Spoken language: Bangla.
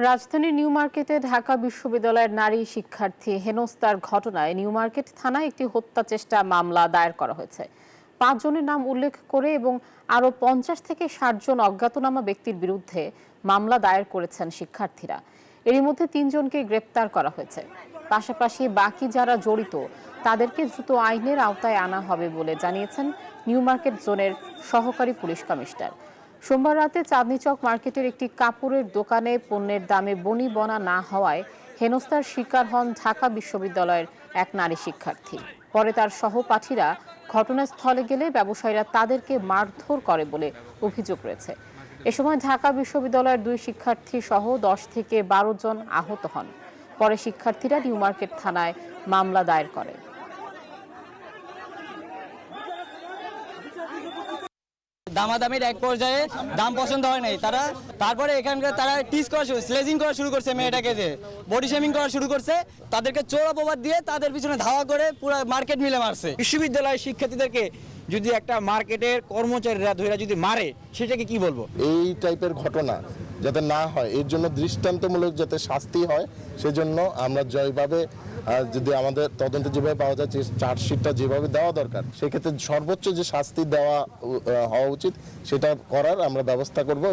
রাজধানীর নিউ মার্কেটে ঢাকা বিশ্ববিদ্যালয়ের নারী শিক্ষার্থী হেনস্থার ঘটনায় নিউ মার্কেট থানায় একটি হত্যা চেষ্টা মামলা দায়ের করা হয়েছে। ৫ জনের নাম উল্লেখ করে এবং আরও ৫০ থেকে ৬০ জন অজ্ঞাতনামা ব্যক্তির বিরুদ্ধে মামলা দায়ের করেছেন শিক্ষার্থীরা। এরই মধ্যে ৩ জনকে গ্রেপ্তার করা হয়েছে। পাশাপাশি বাকি যারা জড়িত তাদেরকে দ্রুত আইনের আওতায় আনা হবে বলে জানিয়েছেন নিউ মার্কেট জোনের সহকারী পুলিশ কমিশনার। সোমবার রাতে চাঁদনী চক মার্কেটের একটি কাপড়ের দোকানে পণ্যের দামে বনিবনা না হওয়ায় হেনস্থার শিকার হন ঢাকা বিশ্ববিদ্যালয়ের এক নারী শিক্ষার্থী। পরে তার সহপাঠীরা ঘটনাস্থলে গেলে ব্যবসায়ীরা তাদেরকে মারধর করে বলে অভিযোগ রয়েছে। এ সময় ঢাকা বিশ্ববিদ্যালয়ের 2 শিক্ষার্থী সহ 10 থেকে 12 জন আহত হন। পরে শিক্ষার্থীরা নিউ মার্কেট থানায় মামলা দায়ের করে। দামাদামির এক পর্যায়ে দাম পছন্দ হয় নাই, তারপরে এখানকার তারা টিজ করা স্লেজিং করা শুরু করছে, মেয়েটাকে যে বডি শেমিং করা শুরু করছে, তাদেরকে চোর অপবাদ দিয়ে তাদের পিছনে ধাওয়া করে পুরো মার্কেট মিলে মারছে। বিশ্ববিদ্যালয়ের শিক্ষার্থীদেরকে যদি একটা মার্কেটের কর্মচারীরা ধরে যদি মারে, সেটাকে কি বলবো? এই টাইপের ঘটনা যাতে না হয়, এর জন্য দৃষ্টান্তমূলক যাতে শাস্তি হয়, সেজন্য আমরা যেভাবে যদি আমাদের তদন্তে যেভাবে পাওয়া যায়, চার্জশিটটা যেভাবে দেওয়া দরকার, সেক্ষেত্রে সর্বোচ্চ যে শাস্তি দেওয়া হওয়া উচিত সেটা করার আমরা ব্যবস্থা করব।